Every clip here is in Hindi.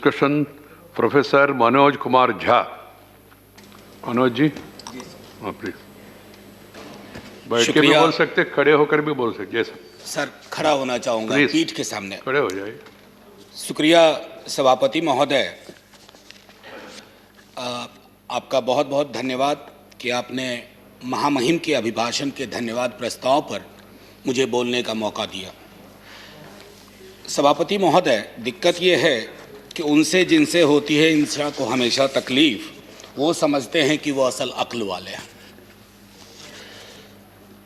Discussion professor Manoj Kumar Jha. मनोज जी, हाँ प्लीज। बैठ के भी बोल सकते, खड़े होकर भी बोल सकते। सर खड़ा होना चाहूँगा पीठ के सामने। खड़े हो जाइए। शुक्रिया सभापति महोदय, आपका बहुत बहुत धन्यवाद कि आपने महामहिम के अभिभाषण के धन्यवाद प्रस्ताव पर मुझे बोलने का मौका दिया। सभापति महोदय, दिक्कत ये है कि उनसे जिनसे होती है इंसान को हमेशा तकलीफ, वो समझते हैं कि वो असल अक्ल वाले हैं।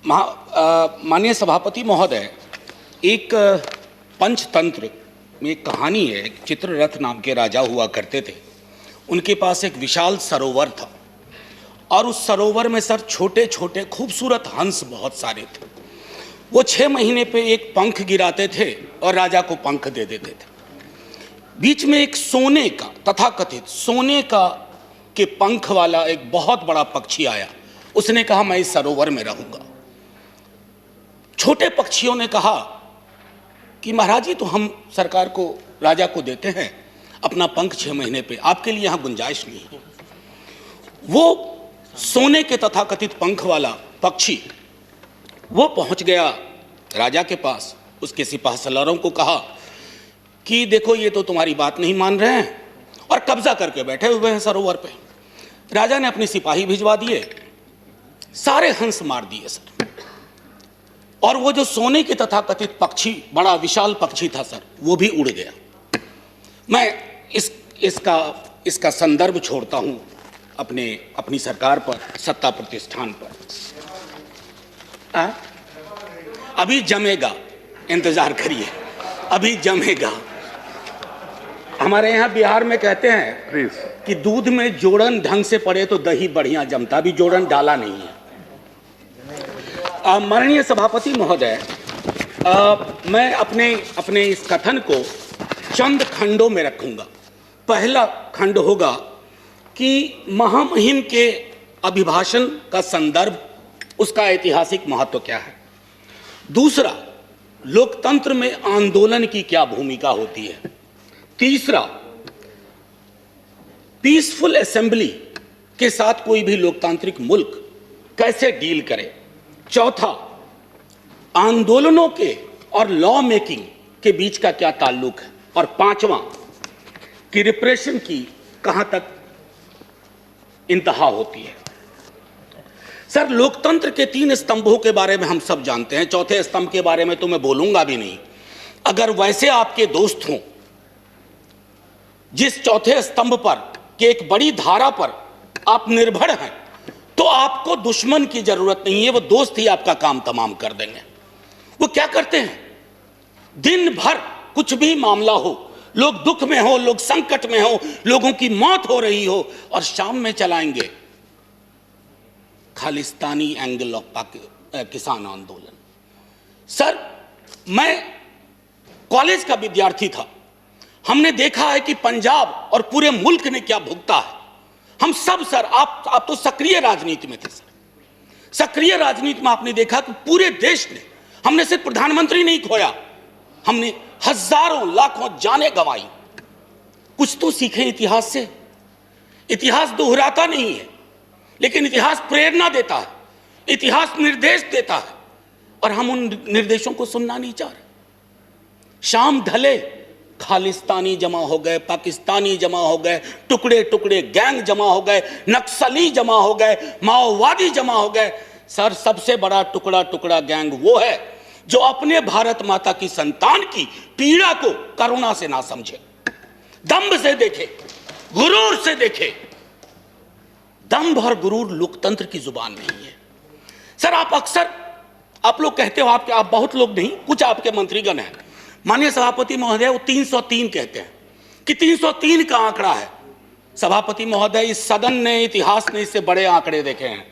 माननीय सभापति महोदय, एक पंचतंत्र में एक कहानी है। एक चित्ररथ नाम के राजा हुआ करते थे। उनके पास एक विशाल सरोवर था और उस सरोवर में सर छोटे छोटे खूबसूरत हंस बहुत सारे थे। वो 6 महीने पे एक पंख गिराते थे और राजा को पंख दे देते थे। बीच में एक सोने का, तथाकथित सोने का के पंख वाला एक बहुत बड़ा पक्षी आया। उसने कहा मैं इस सरोवर में रहूंगा। छोटे पक्षियों ने कहा कि महाराज जी, तो हम सरकार को, राजा को देते हैं अपना पंख 6 महीने पे, आपके लिए यहां गुंजाइश नहीं है। वो सोने के तथाकथित पंख वाला पक्षी वो पहुंच गया राजा के पास। उसके सिपाही सलारों को कहा कि देखो, ये तो तुम्हारी बात नहीं मान रहे हैं और कब्जा करके बैठे हुए हैं सरोवर पे। राजा ने अपने सिपाही भिजवा दिए, सारे हंस मार दिए सर। और वो जो सोने के तथाकथित पक्षी, बड़ा विशाल पक्षी था सर, वो भी उड़ गया। मैं इसका संदर्भ छोड़ता हूं अपनी सरकार पर, सत्ता प्रतिष्ठान पर। अभी जमेगा, इंतजार करिए, अभी जमेगा। हमारे यहाँ बिहार में कहते हैं कि दूध में जोड़न ढंग से पड़े तो दही बढ़िया जमता। अभी जोड़न डाला नहीं है। माननीय सभापति महोदय, मैं अपने इस कथन को चंद खंडों में रखूंगा। पहला खंड होगा कि महामहिम के अभिभाषण का संदर्भ, उसका ऐतिहासिक महत्व क्या है। दूसरा, लोकतंत्र में आंदोलन की क्या भूमिका होती है। तीसरा, पीसफुल असेंबली के साथ कोई भी लोकतांत्रिक मुल्क कैसे डील करे। चौथा, आंदोलनों के और लॉ मेकिंग के बीच का क्या ताल्लुक है। और पांचवा, कि रिप्रेशन की कहां तक इंतहा होती है। सर, लोकतंत्र के 3 स्तंभों के बारे में हम सब जानते हैं। चौथे स्तंभ के बारे में तो मैं बोलूंगा भी नहीं। अगर वैसे आपके दोस्त हों जिस चौथे स्तंभ पर कि एक बड़ी धारा पर आप निर्भर हैं, तो आपको दुश्मन की जरूरत नहीं है। वो दोस्त ही आपका काम तमाम कर देंगे। वो क्या करते हैं, दिन भर कुछ भी मामला हो, लोग दुख में हो, लोग संकट में हो, लोगों की मौत हो रही हो, और शाम में चलाएंगे खालिस्तानी एंगल ऑफ किसान आंदोलन। सर, मैं कॉलेज का विद्यार्थी था। हमने देखा है कि पंजाब और पूरे मुल्क ने क्या भुगता है। हम सब सर, आप तो सक्रिय राजनीति में थे सर। सक्रिय राजनीति में आपने देखा कि पूरे देश ने, हमने सिर्फ प्रधानमंत्री नहीं खोया, हमने हजारों लाखों जानें गंवाई। कुछ तो सीखें इतिहास से। इतिहास दोहराता नहीं है, लेकिन इतिहास प्रेरणा देता है, इतिहास निर्देश देता है, और हम उन निर्देशों को सुनना नहीं चाह रहे। शाम ढले, खालिस्तानी जमा हो गए, पाकिस्तानी जमा हो गए, टुकड़े टुकड़े गैंग जमा हो गए, नक्सली जमा हो गए, माओवादी जमा हो गए। सर, सबसे बड़ा टुकड़ा टुकड़ा गैंग वो है जो अपने भारत माता की संतान की पीड़ा को करुणा से ना समझे, दंभ से देखे, गुरूर से देखे। दंभ और गुरूर लोकतंत्र की जुबान नहीं है। सर, आप लोग कहते हो, आप बहुत लोग नहीं, कुछ आपके मंत्रीगण हैं, माननीय सभापति महोदय, वो 303 कहते हैं कि 303 का आंकड़ा है। सभापति महोदय, इस सदन ने, इतिहास ने इससे बड़े आंकड़े देखे हैं।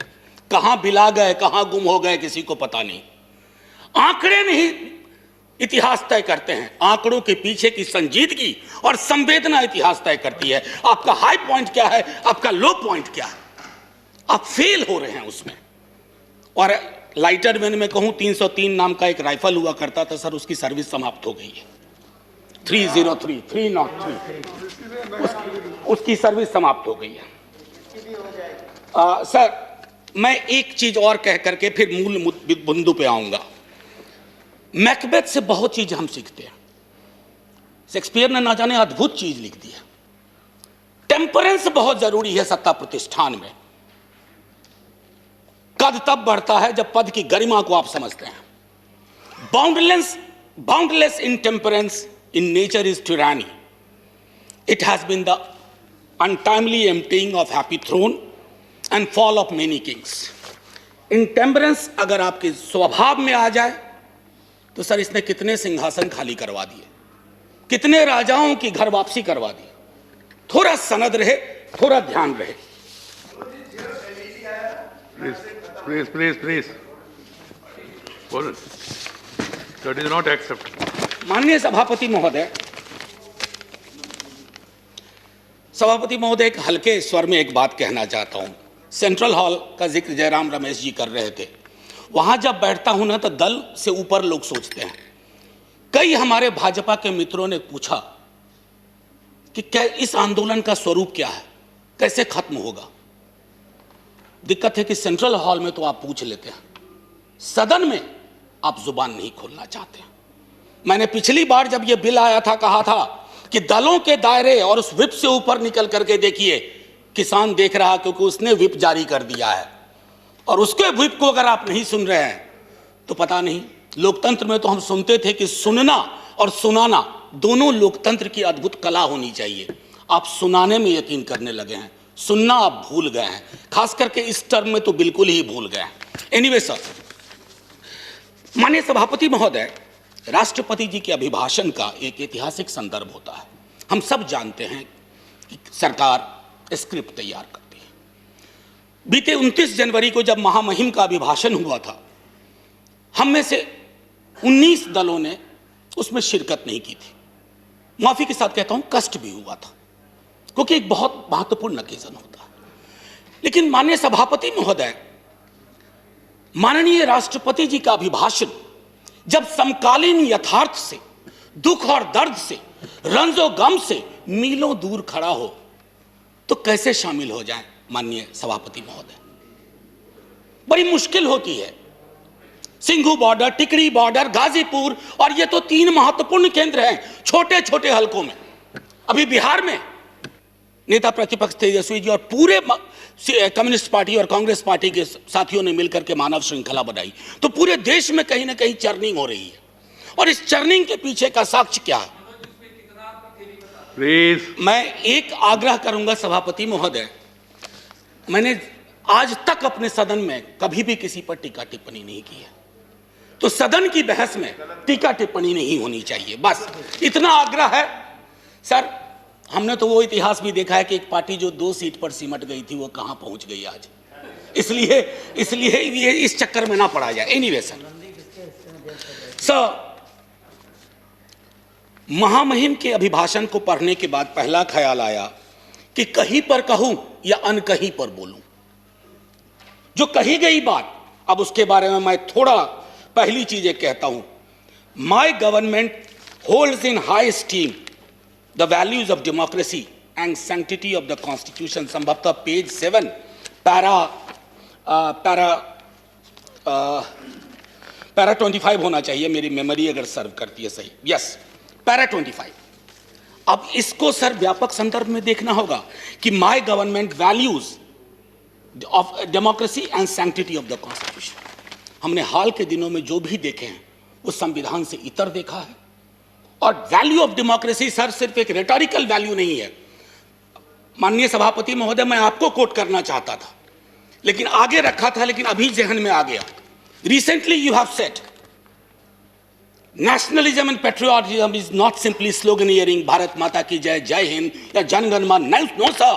कहां बिला गए, कहां गुम हो गए, किसी को पता नहीं। आंकड़े नहीं इतिहास तय करते हैं, आंकड़ों के पीछे की संजीदगी और संवेदना इतिहास तय करती है। आपका हाई पॉइंट क्या है, आपका लो पॉइंट क्या है। आप फेल हो रहे हैं उसमें। और लाइटर मैन में कहूं, 303 नाम का एक राइफल हुआ करता था सर, उसकी सर्विस समाप्त हो गई है। 303 303 उसकी सर्विस समाप्त हो गई है। सर, मैं एक चीज और कह करके फिर मूल बिंदु पे आऊंगा। मैकबेथ से बहुत चीज हम सीखते हैं। शेक्सपियर ने ना जाने अद्भुत चीज लिख दी है। टेम्परेंस बहुत जरूरी है सत्ता प्रतिष्ठान में। कद तब बढ़ता है जब पद की गरिमा को आप समझते हैं। Boundless intemperance in nature is tyranny. It has been the untimely emptying of happy throne and fall of many kings. Intemperance अगर आपके स्वभाव में आ जाए तो सर इसने कितने सिंहासन खाली करवा दिए, कितने राजाओं की घर वापसी करवा दी। थोड़ा सनद रहे, थोड़ा ध्यान रहे। Please. बोलो। That is not acceptable. माननीय सभापति महोदय, एक हल्के स्वर में एक बात कहना चाहता हूं। सेंट्रल हॉल का जिक्र जयराम रमेश जी कर रहे थे। वहां जब बैठता हूं ना तो दल से ऊपर लोग सोचते हैं। कई हमारे भाजपा के मित्रों ने पूछा कि क्या इस आंदोलन का स्वरूप क्या है, कैसे खत्म होगा। दिक्कत है कि सेंट्रल हॉल में तो आप पूछ लेते हैं, सदन में आप जुबान नहीं खोलना चाहते। मैंने पिछली बार जब यह बिल आया था कहा था कि दलों के दायरे और उस विप से ऊपर निकल करके देखिए, किसान देख रहा क्योंकि उसने विप जारी कर दिया है और उसके विप को अगर आप नहीं सुन रहे हैं तो पता नहीं। लोकतंत्र में तो हम सुनते थे कि सुनना और सुनाना दोनों लोकतंत्र की अद्भुत कला होनी चाहिए। आप सुनाने में यकीन करने लगे हैं, सुनना आप भूल गए हैं। खास करके इस टर्म में तो बिल्कुल ही भूल गए हैं। एनीवे सर, माननीय सभापति महोदय, राष्ट्रपति जी के अभिभाषण का एक ऐतिहासिक संदर्भ होता है। हम सब जानते हैं कि सरकार स्क्रिप्ट तैयार करती है। बीते 29 जनवरी को जब महामहिम का अभिभाषण हुआ था, हम में से 19 दलों ने उसमें शिरकत नहीं की थी। माफी के साथ कहता हूं, कष्ट भी हुआ था क्योंकि एक बहुत महत्वपूर्ण ओकेजन होता है। लेकिन माननीय सभापति महोदय, माननीय राष्ट्रपति जी का अभिभाषण जब समकालीन यथार्थ से, दुख और दर्द से, रंजो गम से मीलों दूर खड़ा हो तो कैसे शामिल हो जाए। माननीय सभापति महोदय, बड़ी मुश्किल होती है। सिंघू बॉर्डर, टिकरी बॉर्डर, गाजीपुर, और ये तो 3 महत्वपूर्ण केंद्र हैं छोटे छोटे हलकों में। अभी बिहार में नेता प्रतिपक्ष तेजस्वी जी और पूरे कम्युनिस्ट पार्टी और कांग्रेस पार्टी के साथियों ने मिलकर के मानव श्रृंखला बनाई, तो पूरे देश में कहीं ना कहीं चर्निंग हो रही है। और इस चर्निंग के पीछे का साक्ष्य क्या है? प्लीज, मैं एक आग्रह करूंगा सभापति महोदय, मैंने आज तक अपने सदन में कभी भी किसी पर टीका टिप्पणी नहीं की है, तो सदन की बहस में टीका टिप्पणी नहीं होनी चाहिए, बस इतना आग्रह है। सर, हमने तो वो इतिहास भी देखा है कि एक पार्टी जो 2 सीट पर सिमट गई थी वो कहां पहुंच गई आज। इसलिए ये इस चक्कर में ना पड़ा जाए। एनीवे सर, महामहिम के अभिभाषण को पढ़ने के बाद पहला ख्याल आया कि कहीं पर कहूं या अनकहीं पर बोलूं। जो कही गई बात, अब उसके बारे में मैं थोड़ा पहली चीजें कहता हूं। My government holds in high steam the values of democracy and sanctity of the constitution। संभवतः पेज 7 पैरा 25 होना चाहिए, मेरी मेमोरी अगर सर्व करती है सही। Yes, para 25। अब इसको सर व्यापक संदर्भ में देखना होगा कि my government values of democracy and sanctity of the constitution. हमने हाल के दिनों में जो भी देखे हैं वो संविधान से इतर देखा है। और वैल्यू ऑफ डेमोक्रेसी सर सिर्फ एक रेटोरिकल वैल्यू नहीं है। माननीय सभापति महोदय, मैं आपको कोट करना चाहता था लेकिन आगे रखा था, लेकिन अभी जहन में आ गया। Recently you have said nationalism and patriotism is not simply sloganeering Bharat Mata की जय, जय हिंद या जनगण मन। No sir,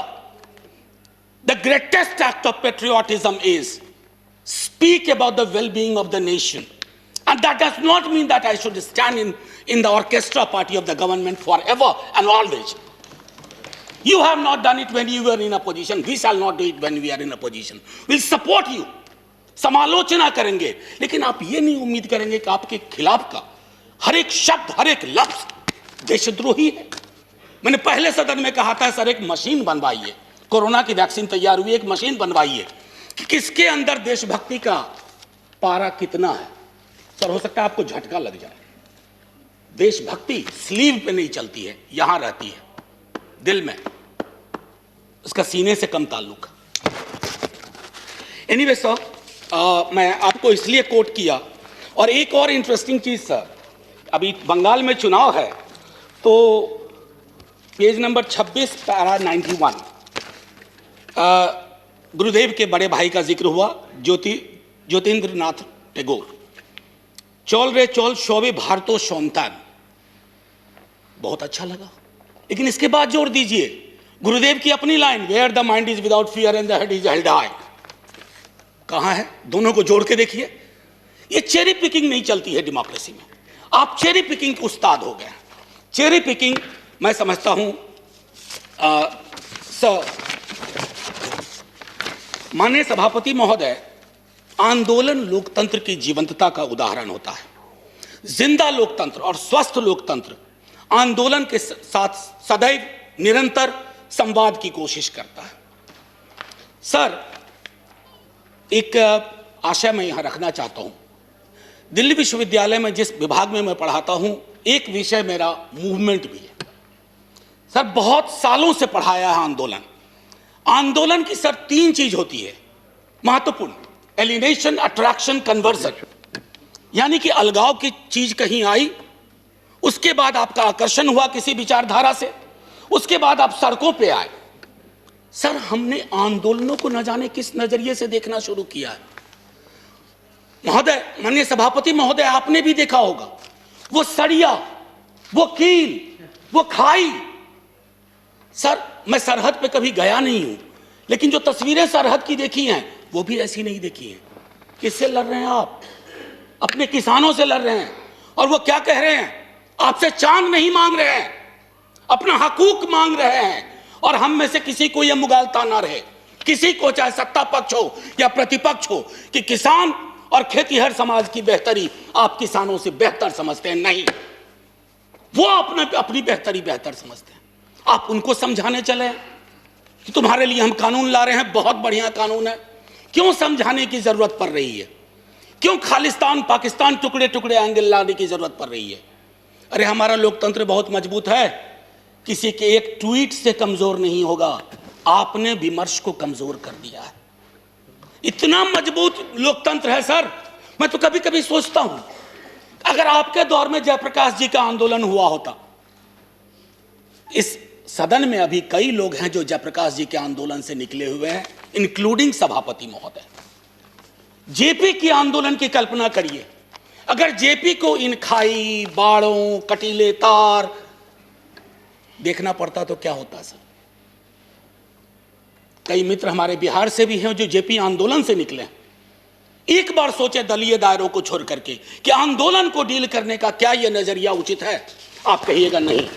the greatest act of patriotism is speak about the well-being of the nation. And that does not mean that I should stand in the orchestra party of the government forever and always. You have not done it when you were in a position. We shall not do it when we are in a position. We'll support you. समालोचना करेंगे, लेकिन आप ये नहीं उम्मीद करेंगे कि आपके खिलाफ का हर एक शब्द, हर एक लफ्ज देशद्रोही है। मैंने पहले सदन में कहा था सर एक मशीन बनवाइए, कोरोना की वैक्सीन तैयार हुई, एक मशीन बनवाइए कि किसके अंदर देशभक्ति का पारा कितना है। सर हो सकता है आपको झटका लग जाए, देशभक्ति स्लीव पे नहीं चलती है, यहां रहती है दिल में, उसका सीने से कम ताल्लुक। एनीवे सर, मैं आपको इसलिए कोट किया। और एक और इंटरेस्टिंग चीज सर, अभी बंगाल में चुनाव है तो पेज नंबर 26 पैरा 91 गुरुदेव के बड़े भाई का जिक्र हुआ, ज्योतिन्द्र नाथ टैगोर। चौल रे चौल शोभे भारतो शोनतान, बहुत अच्छा लगा। लेकिन इसके बाद जोड़ दीजिए गुरुदेव की अपनी line, where the mind is without fear and the head is held high. कहां है? दोनों को जोड़ के देखिए। ये चेरी पिकिंग नहीं चलती है डेमोक्रेसी में। आप चेरी पिकिंग के उस्ताद हो गए। चेरी पिकिंग मैं समझता हूं माननीय सभापति महोदय, आंदोलन लोकतंत्र की जीवंतता का उदाहरण होता है। जिंदा लोकतंत्र और स्वस्थ लोकतंत्र आंदोलन के साथ सदैव निरंतर संवाद की कोशिश करता है। सर एक आशय मैं यहां रखना चाहता हूं। दिल्ली विश्वविद्यालय में जिस विभाग में मैं पढ़ाता हूं, एक विषय मेरा मूवमेंट भी है। सर बहुत सालों से पढ़ाया है आंदोलन। आंदोलन की सर 3 चीज होती है महत्वपूर्ण: एलिनेशन, अट्रैक्शन, कन्वर्जन। यानी कि अलगाव की चीज कहीं आई, उसके बाद आपका आकर्षण हुआ किसी विचारधारा से, उसके बाद आप सड़कों पे आए। सर हमने आंदोलनों को न जाने किस नजरिए से देखना शुरू किया है। महोदय, माननीय सभापति महोदय, आपने भी देखा होगा वो सड़िया, वो कील, वो खाई। सर मैं सरहद पे कभी गया नहीं हूं, लेकिन जो तस्वीरें सरहद की देखी हैं वो भी ऐसी नहीं देखी हैं। किससे लड़ रहे हैं आप? अपने किसानों से लड़ रहे हैं। और वो क्या कह रहे हैं? आपसे चांद नहीं मांग रहे हैं, अपना हकूक मांग रहे हैं। और हम में से किसी को यह मुगालता ना रहे, किसी को चाहे सत्ता पक्ष हो या प्रतिपक्ष हो, कि किसान और खेतीहर समाज की बेहतरी आप किसानों से बेहतर समझते हैं। नहीं, वो अपनी बेहतरी बेहतर समझते हैं। आप उनको समझाने चले कि तुम्हारे लिए हम कानून ला रहे हैं, बहुत बढ़िया कानून है। क्यों समझाने की जरूरत पड़ रही है? क्यों खालिस्तान पाकिस्तान टुकड़े टुकड़े एंगल लाने की जरूरत पड़ रही है? अरे हमारा लोकतंत्र बहुत मजबूत है, किसी के एक ट्वीट से कमजोर नहीं होगा। आपने विमर्श को कमजोर कर दिया है। इतना मजबूत लोकतंत्र है सर। मैं तो कभी कभी सोचता हूं, अगर आपके दौर में जयप्रकाश जी का आंदोलन हुआ होता। इस सदन में अभी कई लोग हैं जो जयप्रकाश जी के आंदोलन से निकले हुए हैं, इंक्लूडिंग सभापति महोदय। जेपी की आंदोलन की कल्पना करिए, अगर जेपी को इन खाई, बाड़ों, कटीले तार देखना पड़ता तो क्या होता सर? कई मित्र हमारे बिहार से भी हैं जो जेपी आंदोलन से निकले हैं। एक बार सोचे दलीय दायरों को छोड़ करके कि आंदोलन को डील करने का क्या यह नजरिया उचित है? आप कहिएगा नहीं।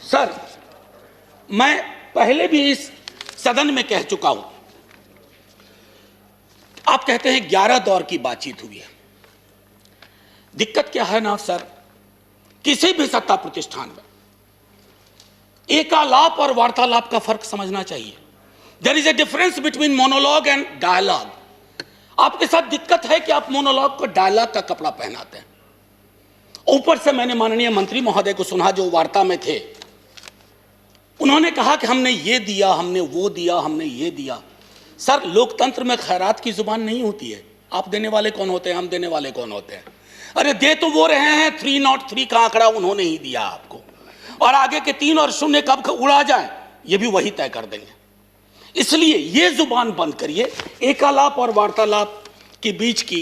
सर मैं पहले भी इस सदन में कह चुका हूं। आप कहते हैं 11 दौर की बातचीत हुई है। दिक्कत क्या है ना सर, किसी भी सत्ता प्रतिष्ठान में एकालाप और वार्तालाप का फर्क समझना चाहिए। There is a difference between monologue and dialogue. आपके साथ दिक्कत है कि आप मोनोलॉग को डायलॉग का कपड़ा पहनाते हैं। ऊपर से मैंने माननीय मंत्री महोदय को सुना जो वार्ता में थे, उन्होंने कहा कि हमने ये दिया, हमने वो दिया, हमने ये दिया। सर लोकतंत्र में खैरात की जुबान नहीं होती है। आप देने वाले कौन होते हैं, हम देने वाले कौन होते हैं? अरे दे तो वो रहे हैं, 303 का आंकड़ा उन्होंने ही दिया आपको, और आगे के 3 और 0 कब उड़ा जाए ये भी वही तय कर देंगे। इसलिए ये जुबान बंद करिए, एकालाप और वार्तालाप के बीच की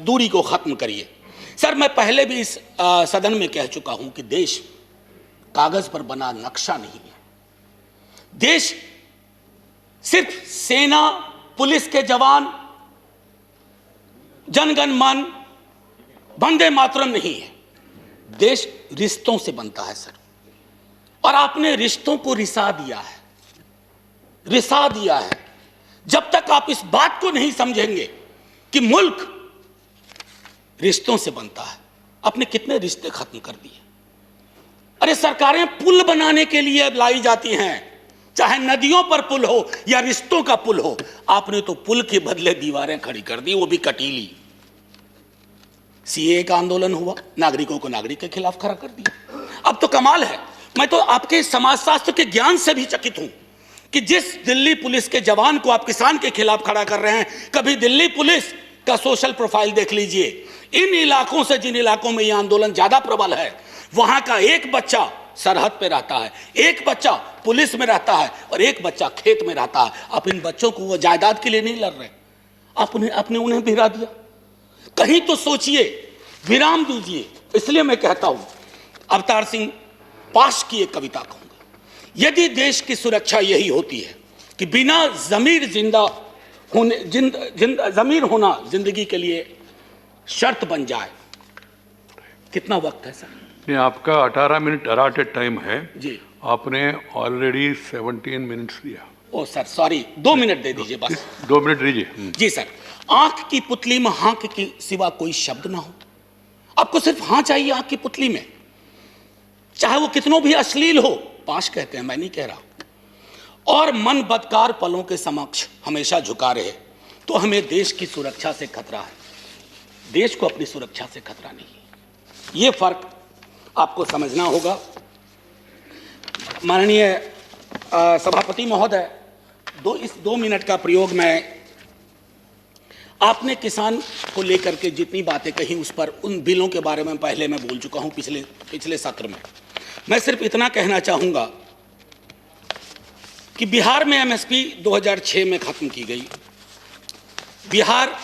दूरी को खत्म करिए। सर मैं पहले भी इस सदन में कह चुका हूं कि देश कागज पर बना नक्शा नहीं है। देश सिर्फ सेना, पुलिस के जवान, जनगण मन, वंदे मातरम नहीं है। देश रिश्तों से बनता है सर, और आपने रिश्तों को रिसा दिया है, रिसा दिया है। जब तक आप इस बात को नहीं समझेंगे कि मुल्क रिश्तों से बनता है, आपने कितने रिश्ते खत्म कर दिए। अरे सरकारें पुल बनाने के लिए लाई जाती हैं, चाहे नदियों पर पुल हो या रिश्तों का पुल हो। आपने तो पुल के बदले दीवारें खड़ी कर दी, वो भी कटीली। सीए का आंदोलन हुआ, नागरिकों को नागरिक के खिलाफ खड़ा कर दिया। अब तो कमाल है, मैं तो आपके समाजशास्त्र के ज्ञान से भी चकित हूं कि जिस दिल्ली पुलिस के जवान को आप किसान के खिलाफ खड़ा कर रहे हैं, कभी दिल्ली पुलिस का सोशल प्रोफाइल देख लीजिए। इन इलाकों से जिन इलाकों में यह आंदोलन ज्यादा प्रबल है, वहां का एक बच्चा सरहद पे रहता है, एक बच्चा पुलिस में रहता है और एक बच्चा खेत में रहता है। आप इन बच्चों को वो जायदाद के लिए नहीं लड़ रहे, आपने उन्हें भिरा दिया। कहीं तो सोचिए, विराम दीजिए। इसलिए मैं कहता हूं, अवतार सिंह पाश की एक कविता कहूंगा, यदि देश की सुरक्षा यही होती है कि बिना जमीर जमीर होना जिंदगी के लिए शर्त बन जाए। कितना वक्त है सर? नहीं, आपका 18 मिनट अलाटेड टाइम है जी, आपने ऑलरेडी 17 मिनट्स दिया। ओ सर सॉरी, 2 मिनट दे दीजिए बस। 2 मिनट दीजिए। जी सर, आंख की पुतली में हाँक के सिवा कोई शब्द ना हो। आपको सिर्फ हाँ चाहिए आंख की पुतली में, चाहे वो कितनों भी अश्लील हो। पाश कहते हैं, मैं नहीं कह रहा। और मन बदकार पलों के समक्ष हमेशा झुका रहे, तो हमें देश की सुरक्षा से खतरा है, देश को अपनी सुरक्षा से खतरा नहीं है। ये फर्क आपको समझना होगा। माननीय सभापति महोदय, इस 2 मिनट का प्रयोग मैं, आपने किसान को लेकर के जितनी बातें कही उस पर, उन बिलों के बारे में पहले मैं बोल चुका हूं पिछले सत्र में। मैं सिर्फ इतना कहना चाहूंगा कि बिहार में एमएसपी 2006 में खत्म की गई। बिहार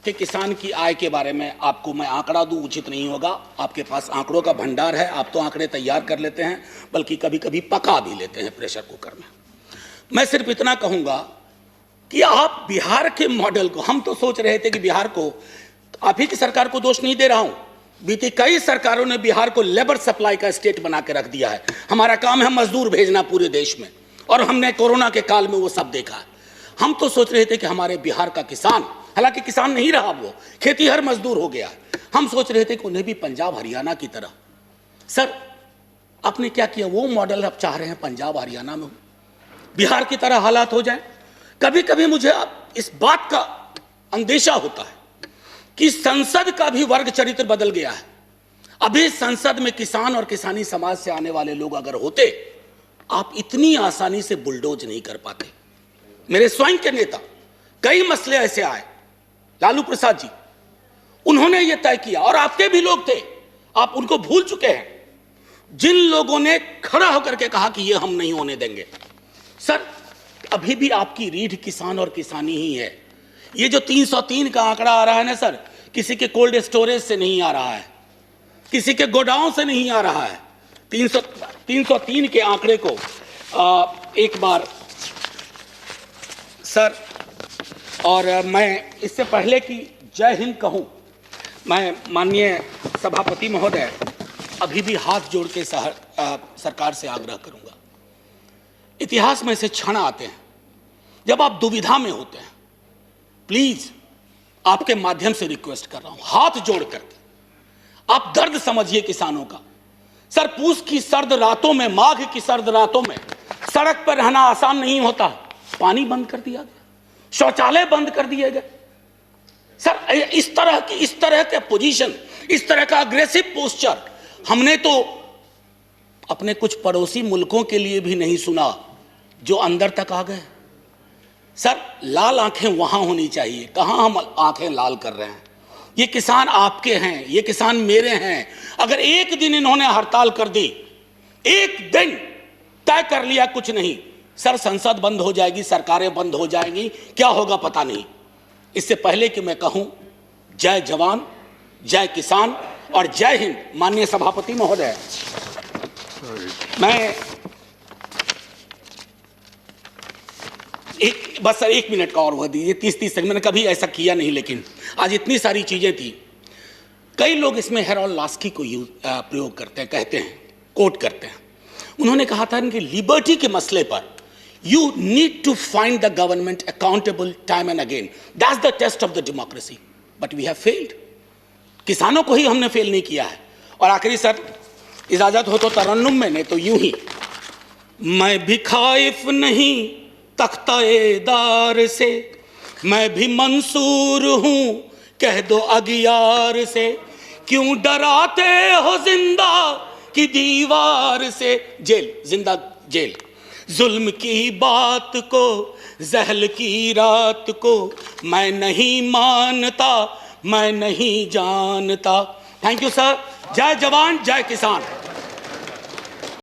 के किसान की आय के बारे में आपको मैं आंकड़ा दूं उचित नहीं होगा, आपके पास आंकड़ों का भंडार है, आप तो आंकड़े तैयार कर लेते हैं, बल्कि कभी कभी पका भी लेते हैं प्रेशर कुकर में। मैं सिर्फ इतना कहूंगा कि आप बिहार के मॉडल को, हम तो सोच रहे थे कि बिहार को, आप ही की सरकार को दोष नहीं दे रहा हूं, बीती कई सरकारों ने बिहार को लेबर सप्लाई का स्टेट बना के रख दिया है। हमारा काम है मजदूर भेजना पूरे देश में, और हमने कोरोना के काल में वो सब देखा है। हम तो सोच रहे थे कि हमारे बिहार का किसान, हालांकि किसान नहीं रहा, वो खेतीहर मजदूर हो गया। हम सोच रहे थे कि उन्हें भी पंजाब हरियाणा की तरह। सर, आपने क्या किया? वो मॉडल आप चाह रहे हैं पंजाब हरियाणा में हो, बिहार की तरह हालात हो जाए। कभी कभी मुझे इस बात का अंदेशा होता है कि संसद का भी वर्ग चरित्र बदल गया है। अभी संसद में किसान और किसानी समाज से आने वाले लोग अगर होते, आप इतनी आसानी से बुलडोज नहीं कर पाते। मेरे स्वयं के नेता, कई मसले ऐसे आए, लालू प्रसाद जी, उन्होंने यह तय किया, और आपके भी लोग थे, आप उनको भूल चुके हैं, जिन लोगों ने खड़ा होकर के कहा कि यह हम नहीं होने देंगे। सर, अभी भी आपकी रीढ़ किसान और किसानी ही है। ये जो 303 का आंकड़ा आ रहा है ना सर, किसी के कोल्ड स्टोरेज से नहीं आ रहा है, किसी के गोडाउन से नहीं आ रहा है। 303 के आंकड़े को एक बार सर, और मैं इससे पहले कि जय हिंद कहूं, मैं माननीय सभापति महोदय अभी भी हाथ जोड़ के सरकार से आग्रह करूंगा। इतिहास में ऐसे क्षण आते हैं जब आप दुविधा में होते हैं। प्लीज, आपके माध्यम से रिक्वेस्ट कर रहा हूं, हाथ जोड़ करके आप दर्द समझिए किसानों का। सर, पूस की सर्द रातों में, माघ की सर्द रातों में सड़क पर रहना आसान नहीं होता। पानी बंद कर दिया गया, शौचालय बंद कर दिए गए। सर, इस तरह के पोजीशन, इस तरह का अग्रेसिव पोस्चर हमने तो अपने कुछ पड़ोसी मुल्कों के लिए भी नहीं सुना, जो अंदर तक आ गए। सर, लाल आंखें वहां होनी चाहिए, कहां हम आंखें लाल कर रहे हैं। ये किसान आपके हैं, ये किसान मेरे हैं। अगर एक दिन इन्होंने हड़ताल कर दी, एक दिन तय कर लिया कुछ नहीं, सर, संसद बंद हो जाएगी, सरकारें बंद हो जाएंगी, क्या होगा पता नहीं। इससे पहले कि मैं कहूं जय जवान, जय किसान और जय हिंद, माननीय सभापति महोदय, मैं बस सर 1 मिनट का और वह दीजिए। 30 सेकंड, मैंने कभी ऐसा किया नहीं, लेकिन आज इतनी सारी चीजें थी। कई लोग इसमें हेरोल्ड लास्की को प्रयोग करते हैं, कहते हैं, कोट करते हैं। उन्होंने कहा था कि लिबर्टी के मसले पर you need to find the government accountable time and again, that's the test of the democracy, but we have failed. किसानों को ही हमने फेल नहीं किया है। और आखिरी सर, इजाजत हो तो तरन्नुम में, नहीं तो यूं ही। मैं भी खाइफ नहीं तख्ता-ए-दार से, मैं भी मंसूर हूं कह दो अगियार से, क्यों डराते हो जिंदा की दीवार से। जेल, जिंदा जेल। जुल्म की बात को, जहल की रात को मैं नहीं मानता, मैं नहीं जानता। Thank you sir. जय जवान जय किसान।